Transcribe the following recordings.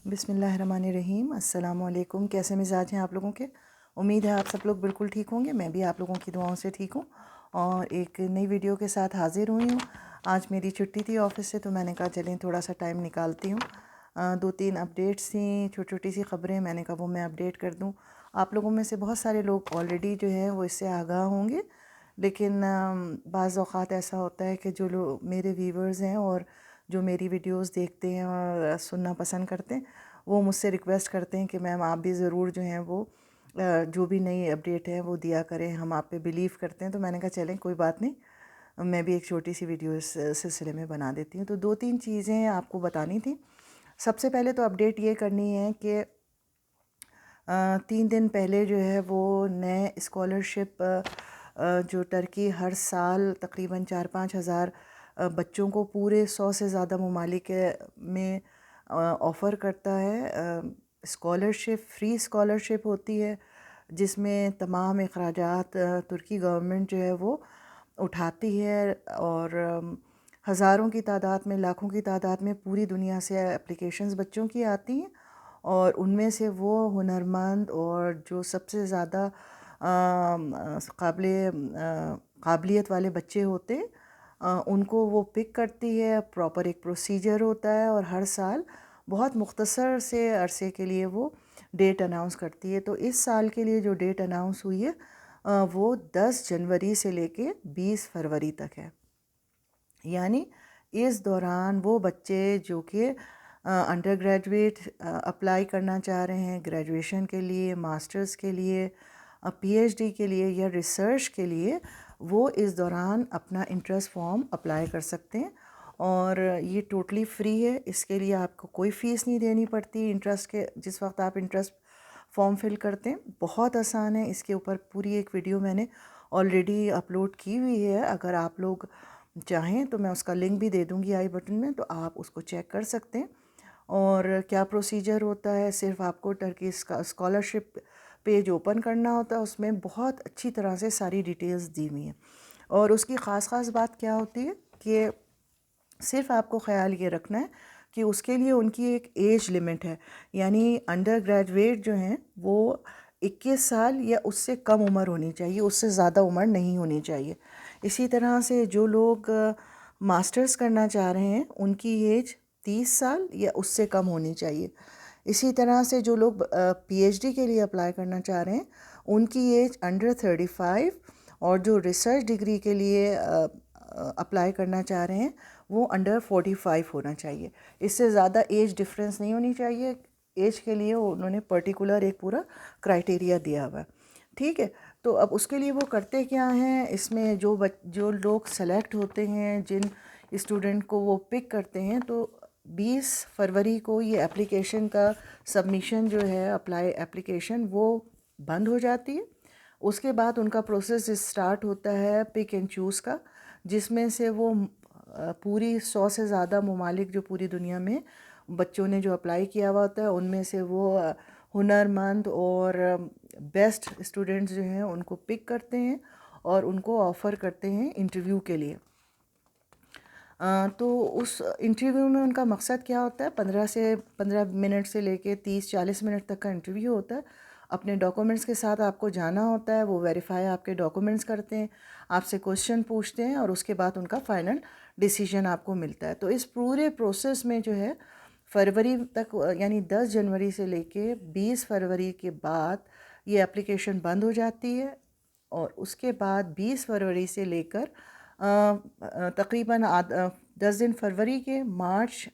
بسم اللہ الرحمن الرحیم۔ السلام علیکم۔ کیسے مزاج ہیں آپ لوگوں کے؟ امید ہے آپ سب لوگ بالکل ٹھیک ہوں گے۔ میں بھی آپ لوگوں کی دعاؤں سے ٹھیک ہوں اور ایک نئی ویڈیو کے ساتھ حاضر ہوئی ہوں۔ آج میری چھٹی تھی آفس سے، تو میں نے کہا چلیں تھوڑا سا ٹائم نکالتی ہوں۔ 2-3 اپڈیٹس تھیں، چھوٹی چھوٹی سی خبریں، میں نے کہا وہ میں اپڈیٹ کر دوں۔ آپ لوگوں میں سے بہت سارے لوگ آلریڈی جو ہے وہ اس سے آگاہ ہوں گے، لیکن بعض اوقات ایسا ہوتا ہے کہ جو لوگ میرے ویورز ہیں اور جو میری ویڈیوز دیکھتے ہیں اور سننا پسند کرتے ہیں، وہ مجھ سے ریکویسٹ کرتے ہیں کہ میم آپ بھی ضرور جو ہیں وہ جو بھی نئی اپڈیٹ ہے وہ دیا کریں، ہم آپ پہ بلیو کرتے ہیں۔ تو میں نے کہا چلیں کوئی بات نہیں، میں بھی ایک چھوٹی سی ویڈیو اس سلسلے میں بنا دیتی ہوں۔ تو 2-3 چیزیں آپ کو بتانی تھیں۔ سب سے پہلے تو اپڈیٹ یہ کرنی ہے کہ 3 دن پہلے جو ہے وہ نئے اسکالرشپ جو ٹرکی ہر سال تقریباً 4-5 ہزار بچوں کو پورے 100 سے زیادہ ممالک میں آفر کرتا ہے۔ اسکالرشپ، فری اسکالرشپ ہوتی ہے، جس میں تمام اخراجات ترکی گورنمنٹ جو ہے وہ اٹھاتی ہے، اور ہزاروں کی تعداد میں، لاکھوں کی تعداد میں پوری دنیا سے اپلیکیشنز بچوں کی آتی ہیں، اور ان میں سے وہ ہنرمند اور جو سب سے زیادہ قابلیت والے بچے ہوتے ہیں ان کو وہ پک کرتی ہے۔ پراپر ایک پروسیجر ہوتا ہے، اور ہر سال بہت مختصر سے عرصے کے لیے وہ ڈیٹ اناؤنس کرتی ہے۔ تو اس سال کے لیے جو ڈیٹ اناؤنس ہوئی ہے وہ 10 جنوری سے لے کے 20 فروری تک ہے۔ یعنی اس دوران وہ بچے جو کہ انڈر گریجویٹ اپلائی کرنا چاہ رہے ہیں، گریجویشن کے لیے، ماسٹرز کے لیے، پی ایچ ڈی کے لیے یا ریسرچ کے لیے، وہ اس دوران اپنا انٹرسٹ فارم اپلائی کر سکتے ہیں، اور یہ ٹوٹلی فری ہے۔ اس کے لیے آپ کو کوئی فیس نہیں دینی پڑتی۔ انٹرسٹ کے جس وقت آپ انٹرسٹ فارم فل کرتے ہیں، بہت آسان ہے۔ اس کے اوپر پوری ایک ویڈیو میں نے آلریڈی اپلوڈ کی ہوئی ہے، اگر آپ لوگ چاہیں تو میں اس کا لنک بھی دے دوں گی آئی بٹن میں، تو آپ اس کو چیک کر سکتے ہیں۔ اور کیا پروسیجر ہوتا ہے، صرف آپ کو ٹرکی اسکالرشپ پیج اوپن کرنا ہوتا ہے، اس میں بہت اچھی طرح سے ساری ڈیٹیلز دی ہوئی ہیں۔ اور اس کی خاص بات کیا ہوتی ہے کہ صرف آپ کو خیال یہ رکھنا ہے کہ اس کے لیے ان کی ایک ایج لمٹ ہے، یعنی انڈر گریجویٹ جو ہیں وہ 21 سال یا اس سے کم عمر ہونی چاہیے، اس سے زیادہ عمر نہیں ہونی چاہیے۔ اسی طرح سے جو لوگ ماسٹرز کرنا چاہ رہے ہیں ان کی ایج 30 سال یا اس سے کم ہونی چاہیے۔ اسی طرح سے جو لوگ پی ایچ ڈی کے لیے اپلائی کرنا چاہ رہے ہیں ان کی ایج انڈر 35، اور جو ریسرچ ڈگری کے لیے اپلائی کرنا چاہ رہے ہیں وہ انڈر 45 ہونا چاہیے۔ اس سے زیادہ ایج ڈفرینس نہیں ہونی چاہیے۔ ایج کے لیے انہوں نے پرٹیکولر ایک پورا کرائٹیریا دیا ہوا ہے، ٹھیک ہے۔ تو اب اس کے لیے وہ کرتے کیا ہیں، اس میں جو لوگ سلیکٹ ہوتے ہیں، جن اسٹوڈنٹ کو وہ پک کرتے ہیں، تو 20 فروری کو یہ اپلیکیشن کا سبمیشن جو ہے، اپلیکیشن وہ بند ہو جاتی ہے۔ اس کے بعد ان کا پروسیس اسٹارٹ ہوتا ہے پک اینڈ چوز کا، جس میں سے وہ پوری 100 سے زیادہ ممالک جو پوری دنیا میں بچوں نے جو اپلائی کیا ہوا ہوتا ہے، ان میں سے وہ ہنرمند اور بیسٹ اسٹوڈنٹس جو ہیں ان کو پک کرتے ہیں اور ان کو آفر کرتے ہیں انٹرویو کے لیے۔ تو اس انٹرویو میں ان کا مقصد کیا ہوتا ہے، 15 منٹ سے لے کے 30-40 منٹ تک کا انٹرویو ہوتا ہے۔ اپنے ڈاکومنٹس کے ساتھ آپ کو جانا ہوتا ہے، وہ ویریفائی آپ کے ڈاکومنٹس کرتے ہیں، آپ سے کوشچن پوچھتے ہیں، اور اس کے بعد ان کا فائنل ڈیسیجن آپ کو ملتا ہے۔ تو اس پورے پروسیس میں جو ہے فروری تک، یعنی 10 جنوری سے لے کے 20 فروری کے بعد یہ اپلیکیشن بند ہو جاتی ہے، اور اس کے بعد 20 فروری سے لے کر تقریباً 10 دن فروری کے، مارچ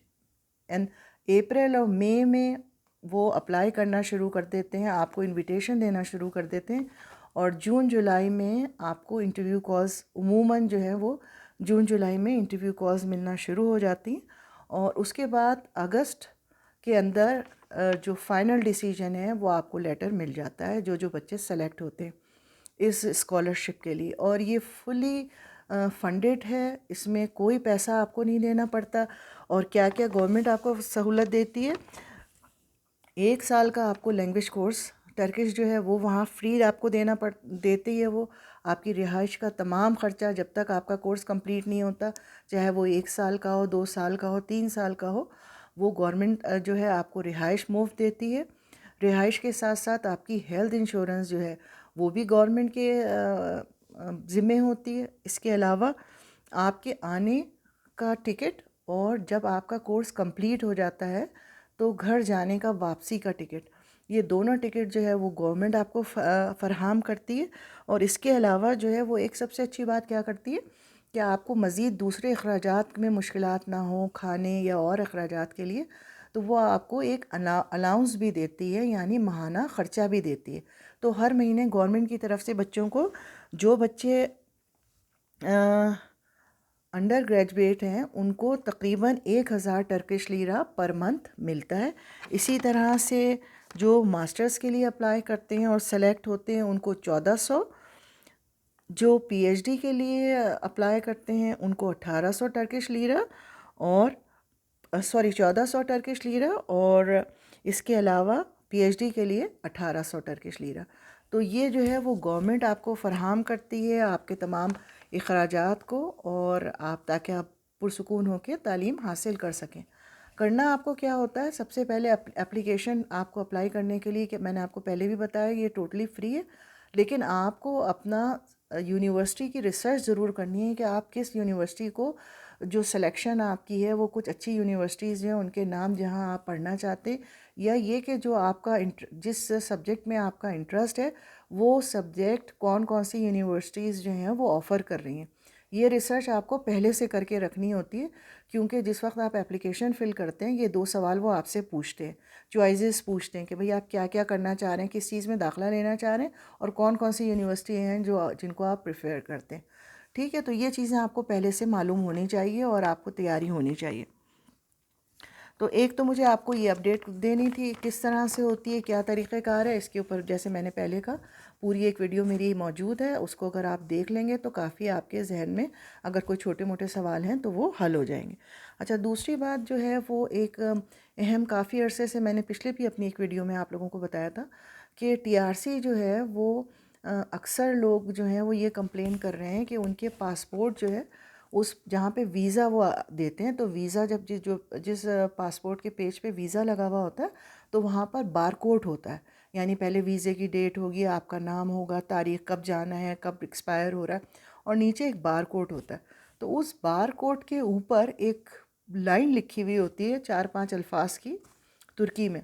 اینڈ اپریل اور مئی میں وہ اپلائی کرنا شروع کر دیتے ہیں، آپ کو انویٹیشن دینا شروع کر دیتے ہیں، اور جون جولائی میں آپ کو انٹرویو کالز عموماً جو ہے وہ جون جولائی میں انٹرویو کالز ملنا شروع ہو جاتی ہیں، اور اس کے بعد اگست کے اندر جو فائنل ڈیسیجن ہے وہ آپ کو لیٹر مل جاتا ہے، جو بچے سلیکٹ ہوتے ہیں اس اسکالرشپ کے لیے۔ اور یہ فلی فنڈڈ ہے، اس میں کوئی پیسہ آپ کو نہیں دینا پڑتا۔ اور کیا کیا گورنمنٹ آپ کو سہولت دیتی ہے، 1 سال کا آپ کو لینگویج کورس ٹرکش جو ہے وہ وہاں فری آپ کو دیتی ہے۔ وہ آپ کی رہائش کا تمام خرچہ جب تک آپ کا کورس کمپلیٹ نہیں ہوتا، چاہے وہ 1 سال کا ہو، 2 سال کا ہو، 3 سال کا ہو، وہ گورنمنٹ جو ہے آپ کو رہائش مفت دیتی ہے. رہائش کے ساتھ ساتھ آپ کی ہیلتھ انشورنس جو ہے وہ بھی گورنمنٹ کے ذمے ہوتی ہے. اس کے علاوہ آپ کے آنے کا ٹکٹ اور جب آپ کا کورس کمپلیٹ ہو جاتا ہے تو گھر جانے کا واپسی کا ٹکٹ، یہ دونوں ٹکٹ جو ہے وہ گورنمنٹ آپ کو فراہم کرتی ہے. اور اس کے علاوہ جو ہے وہ ایک سب سے اچھی بات کیا کرتی ہے کہ آپ کو مزید دوسرے اخراجات میں مشکلات نہ ہوں کھانے یا اور اخراجات کے لیے، تو وہ آپ کو ایک الاؤنس بھی دیتی ہے، یعنی ماہانہ خرچہ بھی دیتی ہے. تو ہر مہینے گورنمنٹ کی طرف سے بچوں کو، جو بچے انڈر گریجویٹ ہیں ان کو تقریباً 1000 ٹرکش لیرہ پر منتھ ملتا ہے. اسی طرح سے جو ماسٹرز کے لیے اپلائی کرتے ہیں اور سلیکٹ ہوتے ہیں ان کو 1400، جو پی ایچ ڈی کے لیے اپلائی کرتے ہیں ان کو 1800 ٹرکش لیرہ اور 1400 ٹرکش لیرہ، اور اس کے علاوہ پی ایچ ڈی کے لیے 1800 ٹرکش لیرہ. تو یہ جو ہے وہ گورنمنٹ آپ کو فراہم کرتی ہے آپ کے تمام اخراجات کو، اور آپ تاکہ آپ پرسکون ہو کے تعلیم حاصل کر سکیں. کرنا آپ کو کیا ہوتا ہے، سب سے پہلے اپلیکیشن آپ کو اپلائی کرنے کے لیے، کہ میں نے آپ کو پہلے بھی بتایا یہ ٹوٹلی فری ہے، لیکن آپ کو اپنا یونیورسٹی کی ریسرچ ضرور کرنی ہے کہ آپ کس یونیورسٹی کو، جو سلیکشن آپ کی ہے وہ کچھ اچھی یونیورسٹیز ہیں ان کے نام جہاں آپ پڑھنا چاہتے، یا یہ کہ جو آپ کا جس سبجیکٹ میں آپ کا انٹرسٹ ہے وہ سبجیکٹ کون کون سی یونیورسٹیز جو ہیں وہ آفر کر رہی ہیں. یہ ریسرچ آپ کو پہلے سے کر کے رکھنی ہوتی ہے، کیونکہ جس وقت آپ اپلیکیشن فل کرتے ہیں یہ 2 سوال وہ آپ سے پوچھتے ہیں، چوائسیز پوچھتے ہیں کہ بھئی آپ کیا کیا کرنا چاہ رہے ہیں، کس چیز میں داخلہ لینا چاہ رہے ہیں، اور کون کون سی یونیورسٹی ہیں جن کو آپ پریفر کرتے ہیں. ٹھیک ہے، تو یہ چیزیں آپ کو پہلے سے معلوم ہونی چاہیے اور آپ کو تیاری ہونی چاہیے. تو ایک تو مجھے آپ کو یہ اپڈیٹ دینی تھی کس طرح سے ہوتی ہے، کیا طریقہ کار ہے. اس کے اوپر جیسے میں نے پہلے کہا پوری ایک ویڈیو میری موجود ہے، اس کو اگر آپ دیکھ لیں گے تو کافی آپ کے ذہن میں اگر کوئی چھوٹے موٹے سوال ہیں تو وہ حل ہو جائیں گے. اچھا، دوسری بات جو ہے وہ ایک اہم، کافی عرصے سے میں نے پچھلے بھی اپنی ایک ویڈیو میں آپ لوگوں کو بتایا تھا کہ ٹی آر سی جو ہے وہ اکثر لوگ جو ہیں وہ یہ کمپلین کر رہے ہیں کہ ان کے پاسپورٹ جو ہے اس جہاں پہ ویزا وہ دیتے ہیں، تو ویزا جب جس پاسپورٹ کے پیج پہ ویزا لگا ہوا ہوتا ہے تو وہاں پر بار کوڈ ہوتا ہے، یعنی پہلے ویزے کی ڈیٹ ہوگی، آپ کا نام ہوگا، تاریخ کب جانا ہے، کب ایکسپائر ہو رہا ہے، اور نیچے ایک بار کوڈ ہوتا ہے. تو اس بار کوڈ کے اوپر ایک لائن لکھی ہوئی ہوتی ہے 4-5 الفاظ کی ترکی میں،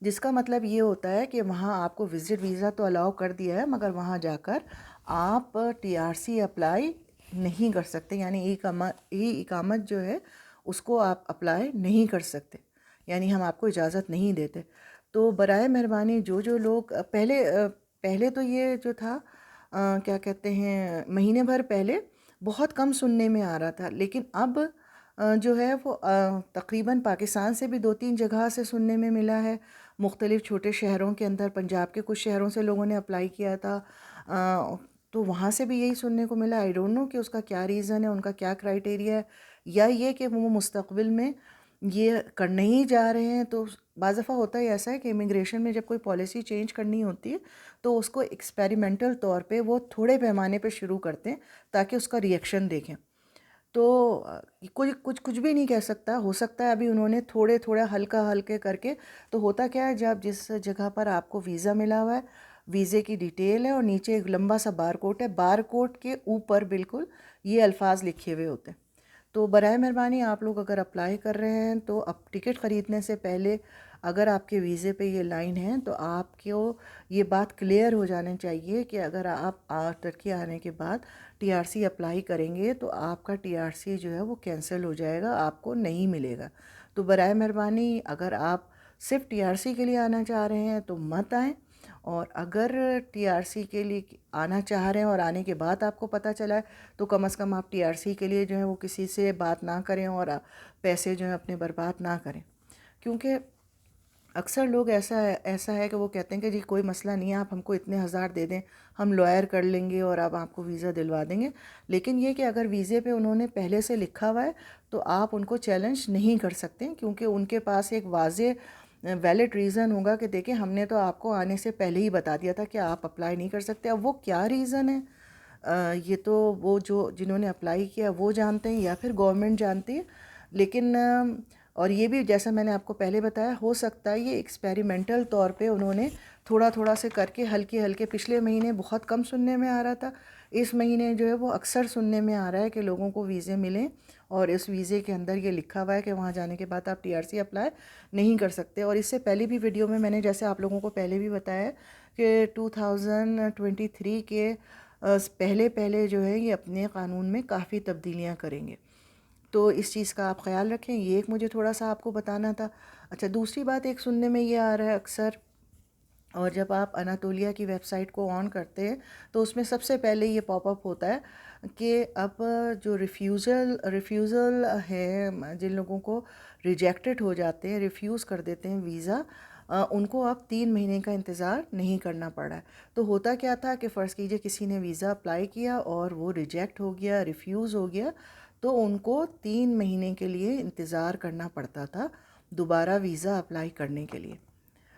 جس کا مطلب یہ ہوتا ہے کہ وہاں آپ کو وزٹ ویزا تو الاؤ کر دیا ہے، مگر وہاں جا کر آپ ٹی آر سی اپلائی نہیں کر سکتے، یعنی ای اقامت جو ہے اس کو آپ اپلائی نہیں کر سکتے، یعنی ہم آپ کو اجازت نہیں دیتے. تو برائے مہربانی جو لوگ پہلے تو یہ جو تھا کیا کہتے ہیں، مہینے بھر پہلے بہت کم سننے میں آ رہا تھا، لیکن اب جو ہے وہ تقریباً پاکستان سے بھی 2-3 جگہ سے سننے میں ملا ہے، مختلف چھوٹے شہروں کے اندر، پنجاب کے کچھ شہروں سے لوگوں نے اپلائی کیا تھا، تو وہاں سے بھی یہی سننے کو ملا. آئی ڈونٹ نو کہ اس کا کیا ریزن ہے، ان کا کیا کرائیٹیریا ہے، یا یہ کہ وہ مستقبل میں یہ کرنے ہی جا رہے ہیں. تو بعض دفعہ ہوتا ہی ایسا ہے کہ امیگریشن میں جب کوئی پالیسی چینج کرنی ہوتی ہے تو اس کو ایکسپیریمنٹل طور پہ وہ تھوڑے پیمانے پہ شروع کرتے ہیں تاکہ اس کا ریئیکشن دیکھیں. تو کچھ بھی نہیں کہہ سکتا، ہو سکتا ہے ابھی انہوں نے تھوڑا ہلکے کر کے. تو ہوتا کیا ہے، جب جس جگہ پر آپ کو ویزا ملا ہوا ہے، ویزے کی ڈیٹیل ہے اور نیچے ایک لمبا سا بار کوڈ ہے، بار کوڈ کے اوپر بالکل یہ الفاظ لکھے ہوئے ہوتے ہیں. تو برائے مہربانی آپ لوگ اگر اپلائی کر رہے ہیں تو اب ٹکٹ خریدنے سے پہلے اگر آپ کے ویزے پہ یہ لائن ہے تو آپ کو یہ بات کلیئر ہو جانا چاہیے کہ اگر آپ ترکی آنے کے بعد ٹی آر سی اپلائی کریں گے تو آپ کا ٹی آر سی جو ہے وہ کینسل ہو جائے گا، آپ کو نہیں ملے گا. تو برائے مہربانی اگر آپ صرف ٹی آر سی کے لیے آنا چاہ رہے ہیں تو مت آئیں، اور اگر ٹی آر سی کے لیے آنا چاہ رہے ہیں اور آنے کے بعد آپ کو پتہ چلا ہے تو کم از کم آپ ٹی آر سی کے لیے جو ہے وہ کسی سے بات نہ کریں اور پیسے جو ہیں اپنے برباد نہ کریں. کیونکہ اکثر لوگ ایسا ہے کہ وہ کہتے ہیں کہ جی کوئی مسئلہ نہیں ہے، آپ ہم کو اتنے ہزار دے دیں، ہم لائر کر لیں گے اور اب آپ کو ویزا دلوا دیں گے. لیکن یہ کہ اگر ویزے پہ انہوں نے پہلے سے لکھا ہوا ہے تو آپ ان کو چیلنج نہیں کر سکتے، کیونکہ ان کے پاس ایک واضح ویلڈ ریزن ہوگا کہ دیکھیں ہم نے تو آپ کو آنے سے پہلے ہی بتا دیا تھا کہ آپ اپلائی نہیں کر سکتے. اب وہ کیا ریزن ہے، یہ تو وہ جنہوں نے اپلائی کیا وہ جانتے ہیں یا پھر گورنمنٹ جانتی ہے. لیکن اور یہ بھی جیسا میں نے آپ کو پہلے بتایا، ہو سکتا ہے یہ ایکسپیریمنٹل طور پہ انہوں نے تھوڑا تھوڑا سے کر کے ہلکے ہلکے، پچھلے مہینے بہت کم سننے میں آ رہا تھا، اس مہینے جو ہے وہ اکثر سننے میں آ رہا ہے کہ لوگوں کو ویزے ملیں، اور اس ویزے کے اندر یہ لکھا ہوا ہے کہ وہاں جانے کے بعد آپ ٹی آر سی اپلائی نہیں کر سکتے۔ اور اس سے پہلے بھی ویڈیو میں نے جیسے آپ لوگوں کو پہلے بھی بتایا ہے کہ 2023 کے پہلے جو ہے یہ اپنے قانون میں کافی تبدیلیاں کریں گے، تو اس چیز کا آپ خیال رکھیں۔ یہ ایک مجھے تھوڑا سا آپ کو بتانا تھا۔ اچھا، دوسری بات ایک سننے میں یہ آ رہا ہے اکثر، اور جب آپ اناتولیا کی ویب سائٹ کو آن کرتے ہیں تو اس میں سب سے پہلے یہ پاپ اپ ہوتا ہے کہ اب جو ریفیوزل ہے، جن لوگوں کو ریجیکٹڈ ہو جاتے ہیں، ریفیوز کر دیتے ہیں ویزا، ان کو اب 3 مہینے کا انتظار نہیں کرنا پڑ رہا ہے۔ تو ہوتا کیا تھا کہ فرض کیجئے کسی نے ویزا اپلائی کیا اور وہ ریجیکٹ ہو گیا، ریفیوز ہو گیا، تو ان کو 3 مہینے کے لیے انتظار کرنا پڑتا تھا دوبارہ ویزا اپلائی کرنے کے لیے۔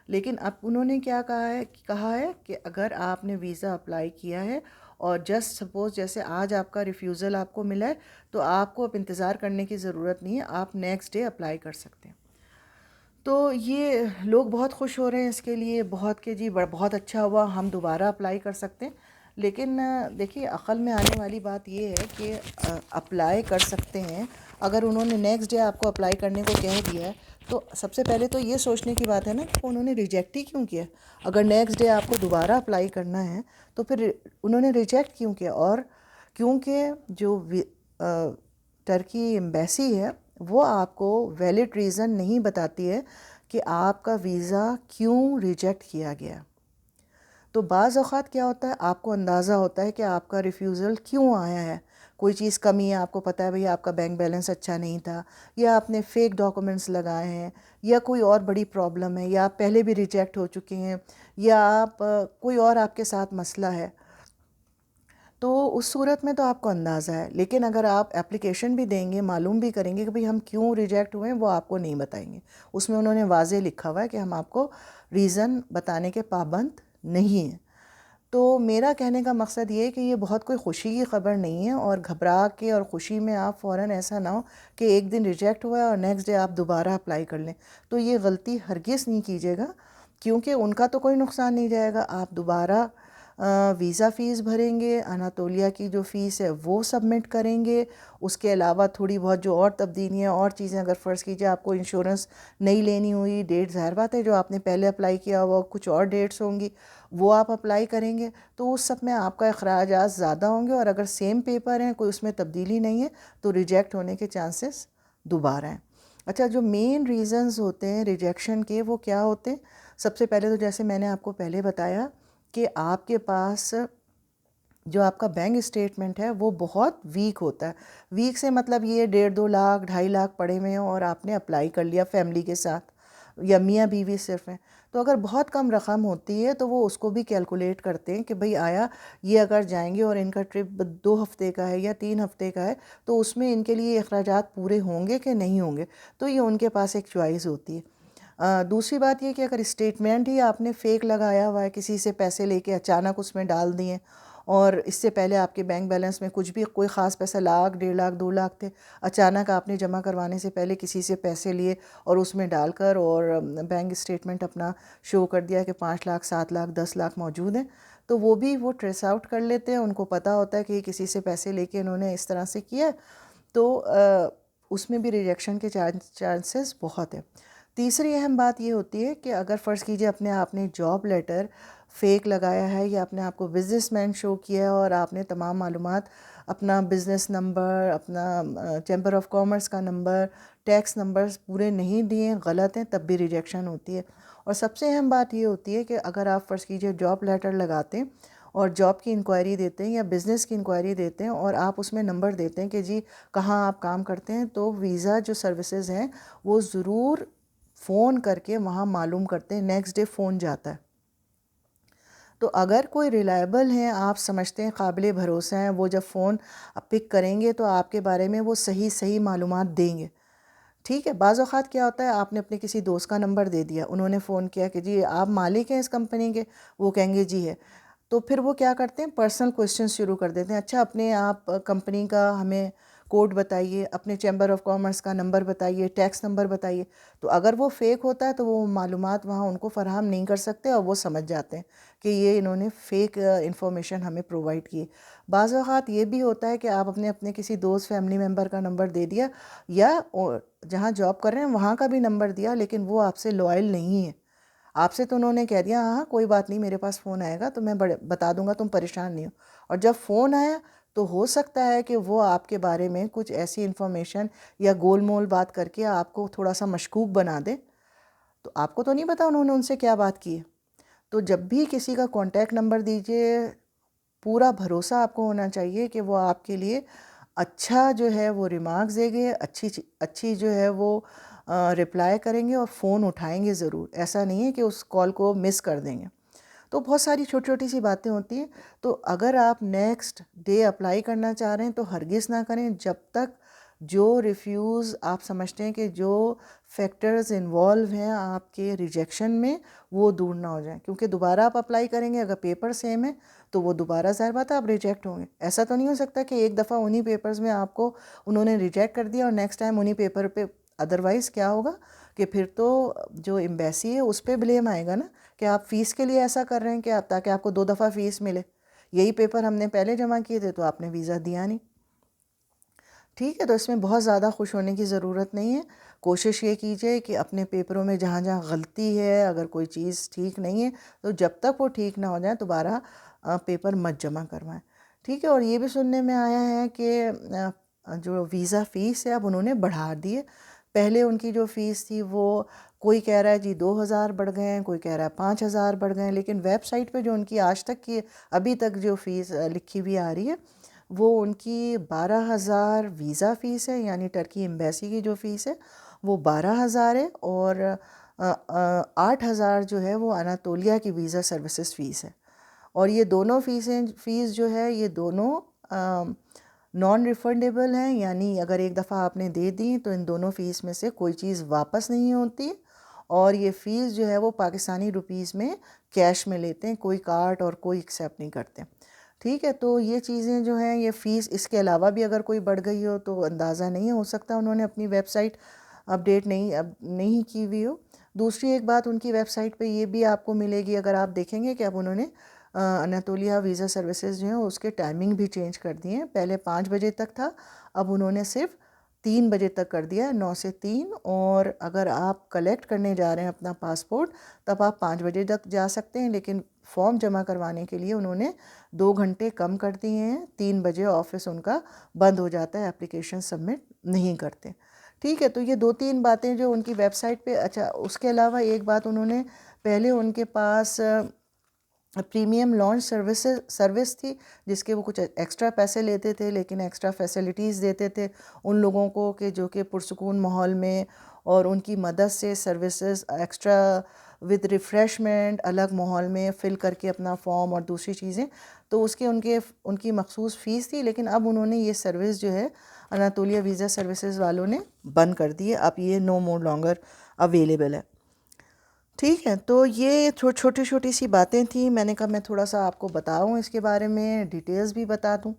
لیکن اب انہوں نے کیا کہا ہے کہ اگر آپ نے ویزا اپلائی کیا ہے اور جسٹ سپوز جیسے آج آپ کا ریفیوزل آپ کو ملا ہے، تو آپ کو اب انتظار کرنے کی ضرورت نہیں ہے، آپ نیکسٹ ڈے اپلائی کر سکتے ہیں۔ تو یہ لوگ بہت خوش ہو رہے ہیں اس کے لیے، بہت کہ جی بہت اچھا ہوا، ہم دوبارہ اپلائی کر سکتے ہیں۔ لیکن دیکھیے، عقل میں آنے والی بات یہ ہے کہ اپلائی کر سکتے ہیں، اگر انہوں نے نیکسٹ ڈے آپ کو اپلائی کرنے کو کہہ دیا ہے تو سب سے پہلے تو یہ سوچنے کی بات ہے نا کہ انہوں نے ریجیکٹ ہی کیوں کیا۔ اگر نیکسٹ ڈے آپ کو دوبارہ اپلائی کرنا ہے تو پھر انہوں نے ریجیکٹ کیوں کیا؟ اور کیونکہ جو ٹرکی ایمبیسی ہے وہ آپ کو ویلڈ ریزن نہیں بتاتی ہے کہ آپ کا ویزا کیوں ریجیکٹ کیا گیا۔ تو بعض اوقات کیا ہوتا ہے، آپ کو اندازہ ہوتا ہے کہ آپ کا ریفیوزل کیوں آیا ہے، کوئی چیز کمی ہے، آپ کو پتہ ہے بھئی آپ کا بینک بیلنس اچھا نہیں تھا، یا آپ نے فیک ڈاکومنٹس لگائے ہیں، یا کوئی اور بڑی پرابلم ہے، یا آپ پہلے بھی ریجیکٹ ہو چکے ہیں، یا آپ کوئی اور آپ کے ساتھ مسئلہ ہے، تو اس صورت میں تو آپ کو اندازہ ہے۔ لیکن اگر آپ اپلیکیشن بھی دیں گے، معلوم بھی کریں گے کہ بھئی ہم کیوں ریجیکٹ ہوئے ہیں، وہ آپ کو نہیں بتائیں گے۔ اس میں انہوں نے واضح لکھا ہوا ہے کہ ہم آپ کو ریزن بتانے کے پابند نہیں ہیں۔ تو میرا کہنے کا مقصد یہ ہے کہ یہ بہت کوئی خوشی کی خبر نہیں ہے، اور گھبرا کے اور خوشی میں آپ فوراً ایسا نہ ہو کہ ایک دن ریجیکٹ ہوا ہے اور نیکسٹ ڈے آپ دوبارہ اپلائی کر لیں۔ تو یہ غلطی ہرگز نہیں کیجیے گا، کیونکہ ان کا تو کوئی نقصان نہیں جائے گا۔ آپ دوبارہ ویزا فیس بھریں گے، اناتولیا کی جو فیس ہے وہ سبمٹ کریں گے، اس کے علاوہ تھوڑی بہت جو اور تبدیلیاں اور چیزیں، اگر فرض کیجیے آپ کو انشورنس نہیں لینی ہوئی، ڈیٹ ظاہر بات ہے جو آپ نے پہلے اپلائی کیا ہوا کچھ اور ڈیٹس ہوں گی، وہ آپ اپلائی کریں گے، تو اس سب میں آپ کا اخراجات زیادہ ہوں گے، اور اگر سیم پیپر ہیں، کوئی اس میں تبدیلی نہیں ہے، تو ریجیکٹ ہونے کے چانسز دوبارہ ہیں۔ اچھا، جو مین ریزنز ہوتے ہیں ریجیکشن کے وہ کیا ہوتے ہیں؟ سب سے پہلے تو جیسے میں نے آپ کو پہلے بتایا کہ آپ کے پاس جو آپ کا بینک اسٹیٹمنٹ ہے وہ بہت ویک ہوتا ہے۔ ویک سے مطلب یہ 1.5-2 لاکھ 2.5 لاکھ پڑے ہوئے ہیں اور آپ نے اپلائی کر لیا فیملی کے ساتھ، یا میاں بیوی صرف ہیں، تو اگر بہت کم رقم ہوتی ہے تو وہ اس کو بھی کیلکولیٹ کرتے ہیں کہ بھئی آیا یہ اگر جائیں گے اور ان کا ٹرپ 2 ہفتے کا ہے یا 3 ہفتے کا ہے تو اس میں ان کے لیے اخراجات پورے ہوں گے کہ نہیں ہوں گے، تو یہ ان کے پاس ایک چوائس ہوتی ہے۔ دوسری بات یہ کہ اگر اسٹیٹمنٹ ہی آپ نے فیک لگایا ہوا ہے، کسی سے پیسے لے کے اچانک اس میں ڈال دیے، اور اس سے پہلے آپ کے بینک بیلنس میں کچھ بھی کوئی خاص پیسہ 1 لاکھ 1.5 لاکھ 2 لاکھ تھے، اچانک آپ نے جمع کروانے سے پہلے کسی سے پیسے لیے اور اس میں ڈال کر اور بینک اسٹیٹمنٹ اپنا شو کر دیا کہ 5 لاکھ 7 لاکھ 10 لاکھ موجود ہیں، تو وہ بھی وہ ٹریس آؤٹ کر لیتے ہیں، ان کو پتہ ہوتا ہے کہ کسی سے پیسے لے کے انہوں نے اس طرح سے کیا، تو اس میں بھی ریجیکشن کے چانسز بہت ہیں۔ تیسری اہم بات یہ ہوتی ہے کہ اگر فرض کیجئے آپ نے جاب لیٹر فیک لگایا ہے، یا اپنے آپ کو بزنس مین شو کیا ہے اور آپ نے تمام معلومات، اپنا بزنس نمبر، اپنا چیمبر آف کامرس کا نمبر، ٹیکس نمبرز پورے نہیں دیے، غلط ہیں، تب بھی ریجیکشن ہوتی ہے۔ اور سب سے اہم بات یہ ہوتی ہے کہ اگر آپ فرض کیجئے جاب لیٹر لگاتے ہیں اور جاب کی انکوائری دیتے ہیں یا بزنس کی انکوائری دیتے ہیں اور آپ اس میں نمبر دیتے ہیں کہ جی کہاں آپ کام کرتے ہیں، تو ویزا جو سروسز ہیں وہ ضرور فون کر کے وہاں معلوم کرتے ہیں، نیکسٹ ڈے فون جاتا ہے۔ تو اگر کوئی ریلائبل ہیں، آپ سمجھتے ہیں قابل بھروسہ ہیں، وہ جب فون پک کریں گے تو آپ کے بارے میں وہ صحیح معلومات دیں گے، ٹھیک ہے۔ بعض اوقات کیا ہوتا ہے، آپ نے اپنے کسی دوست کا نمبر دے دیا، انہوں نے فون کیا کہ جی آپ مالک ہیں اس کمپنی کے، وہ کہیں گے جی ہے، تو پھر وہ کیا کرتے ہیں، پرسنل کویسچن شروع کر دیتے ہیں، اچھا اپنے آپ کمپنی کا ہمیں کوڈ بتائیے، اپنے چیمبر آف کامرس کا نمبر بتائیے، ٹیکس نمبر بتائیے. تو اگر وہ فیک ہوتا ہے تو وہ معلومات وہاں ان کو فراہم نہیں کر سکتے اور وہ سمجھ جاتے ہیں کہ یہ انہوں نے فیک انفارمیشن ہمیں پرووائڈ کی. بعض اوقات یہ بھی ہوتا ہے کہ آپ اپنے کسی دوست فیملی ممبر کا نمبر دے دیا یا جہاں جاب کر رہے ہیں وہاں کا بھی نمبر دیا، لیکن وہ آپ سے لوائل نہیں ہے. آپ سے تو انہوں نے کہہ دیا ہاں کوئی بات نہیں، میرے پاس فون آئے گا تو میں بتا دوں گا، تم پریشان نہیں ہو. اور جب فون آیا تو ہو سکتا ہے کہ وہ آپ کے بارے میں کچھ ایسی انفارمیشن یا گول مول بات کر کے آپ کو تھوڑا سا مشکوک بنا دے. تو آپ کو تو نہیں پتا انہوں نے ان سے کیا بات کی ہے. تو جب بھی کسی کا کانٹیکٹ نمبر دیجئے، پورا بھروسہ آپ کو ہونا چاہیے کہ وہ آپ کے لیے اچھا جو ہے وہ ریمارکس دیں گے، اچھی جو ہے وہ رپلائی کریں گے اور فون اٹھائیں گے ضرور. ایسا نہیں ہے کہ اس کال کو مس کر دیں گے. تو بہت ساری چھوٹی چھوٹی سی باتیں ہوتی ہیں. تو اگر آپ نیکسٹ ڈے اپلائی کرنا چاہ رہے ہیں تو ہرگز نہ کریں جب تک جو ریفیوز آپ سمجھتے ہیں کہ جو فیکٹرز انوالو ہیں آپ کے ریجیکشن میں وہ دور نہ ہو جائیں. کیونکہ دوبارہ آپ اپلائی کریں گے، اگر پیپر سیم ہے تو وہ دوبارہ ظاہر بات ہے آپ ریجیکٹ ہوں گے. ایسا تو نہیں ہو سکتا کہ ایک دفعہ انہی پیپرز میں آپ کو انہوں نے ریجیکٹ کر دیا اور نیکسٹ ٹائم انہی پیپر پہ. ادروائز کیا ہوگا کہ پھر تو جو ایمبیسی ہے اس پہ بلیم آئے گا نا کہ آپ فیس کے لیے ایسا کر رہے ہیں کہ تاکہ آپ کو 2 دفعہ فیس ملے. یہی پیپر ہم نے پہلے جمع کیے تھے تو آپ نے ویزا دیا نہیں. ٹھیک ہے، تو اس میں بہت زیادہ خوش ہونے کی ضرورت نہیں ہے. کوشش یہ کیجئے کہ اپنے پیپروں میں جہاں جہاں غلطی ہے، اگر کوئی چیز ٹھیک نہیں ہے تو جب تک وہ ٹھیک نہ ہو جائے دوبارہ پیپر مت جمع کروائیں. ٹھیک ہے. اور یہ بھی سننے میں آیا ہے کہ جو ویزا فیس ہے اب انہوں نے بڑھا دی ہے. پہلے ان کی جو فیس تھی وہ کوئی کہہ رہا ہے جی 2000 بڑھ گئے ہیں، کوئی کہہ رہا ہے 5000 بڑھ گئے ہیں، لیکن ویب سائٹ پہ جو ان کی آج تک کی ابھی تک جو فیس لکھی ہوئی آ رہی ہے وہ ان کی 12,000 ویزا فیس ہے، یعنی ٹرکی ایمبیسی کی جو فیس ہے وہ 12,000 ہے، اور 8,000 جو ہے وہ اناتولیا کی ویزا سروسز فیس ہے. اور یہ دونوں فیس جو ہے یہ دونوں نان ریفنڈیبل ہیں، یعنی اگر ایک دفعہ آپ نے دے دی تو ان دونوں فیس میں سے کوئی چیز واپس نہیں ہوتی. اور یہ فیس جو ہے وہ پاکستانی روپیز میں کیش میں لیتے ہیں، کوئی کارڈ اور کوئی ایکسیپٹ نہیں کرتے. ٹھیک ہے. تو یہ چیزیں جو ہیں یہ فیس اس کے علاوہ بھی اگر کوئی بڑھ گئی ہو تو اندازہ نہیں ہو سکتا انہوں نے اپنی ویب سائٹ اپڈیٹ نہیں کی ہوئی ہو. دوسری ایک بات ان کی ویب سائٹ پہ یہ بھی آپ کو ملے گی، اگر آپ دیکھیں گے کہ اب انہوں نے اناتولیا ویزا سروسز جو ہیں اس کے ٹائمنگ بھی چینج کر دی ہیں. پہلے 5 بجے تک تھا، اب انہوں نے صرف 3 بجے تک کر دیا ہے، 9 سے 3. اور اگر آپ کلیکٹ کرنے جا رہے ہیں اپنا پاسپورٹ تب آپ 5 بجے تک جا سکتے ہیں، لیکن فارم جمع کروانے کے لیے انہوں نے 2 گھنٹے کم کر دیے ہیں. 3 بجے آفس ان کا بند ہو جاتا ہے، اپلیکیشن سبمٹ نہیں کرتے. ٹھیک ہے. تو یہ 2-3 باتیں جو ان کی ویب سائٹ پہ. اچھا، اس کے علاوہ ایک بات انہوں نے پہلے ان کے پاس پریمیم لانچ سروس تھی جس کے وہ کچھ ایکسٹرا پیسے لیتے تھے، لیکن ایکسٹرا فیسلٹیز دیتے تھے ان لوگوں کو کہ جو کہ پرسکون ماحول میں، اور ان کی مدد سے سروسز ایکسٹرا ود ریفریشمنٹ الگ ماحول میں فل کر کے اپنا فارم اور دوسری چیزیں. تو اس کے ان کی مخصوص فیس تھی، لیکن اب انہوں نے یہ سروس جو ہے اناتولیا ویزا سروسز والوں نے بند کر دی ہے. اب یہ نو مور لانگر اویلیبل ہے. ٹھیک ہے. تو یہ چھوٹی چھوٹی سی باتیں تھیں، میں نے کہا میں تھوڑا سا آپ کو بتاؤں اس کے بارے میں، ڈیٹیلز بھی بتا دوں.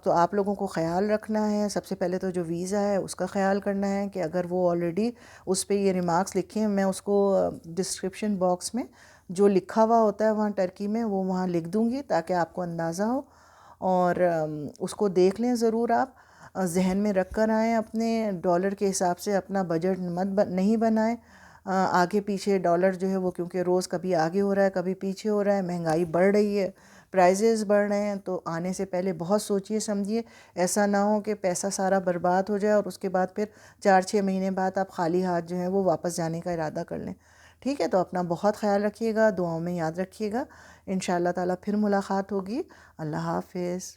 تو آپ لوگوں کو خیال رکھنا ہے. سب سے پہلے تو جو ویزا ہے اس کا خیال کرنا ہے کہ اگر وہ آلریڈی اس پہ یہ ریمارکس لکھے ہیں، میں اس کو ڈسکرپشن باکس میں جو لکھا ہوا ہوتا ہے وہاں ٹرکی میں وہ وہاں لکھ دوں گی تاکہ آپ کو اندازہ ہو، اور اس کو دیکھ لیں ضرور. آپ ذہن میں رکھ کر آئیں، اپنے ڈالر کے حساب سے اپنا بجٹ نہیں بنائیں. آگے پیچھے ڈالر جو ہے وہ کیونکہ روز کبھی آگے ہو رہا ہے کبھی پیچھے ہو رہا ہے، مہنگائی بڑھ رہی ہے، پرائزز بڑھ رہے ہیں. تو آنے سے پہلے بہت سوچیے سمجھیے، ایسا نہ ہو کہ پیسہ سارا برباد ہو جائے اور اس کے بعد پھر 4-6 مہینے بعد آپ خالی ہاتھ جو ہیں وہ واپس جانے کا ارادہ کر لیں. ٹھیک ہے. تو اپنا بہت خیال رکھیے گا، دعاؤں میں یاد رکھیے گا. انشاءاللہ تعالیٰ پھر ملاقات ہوگی. اللہ حافظ.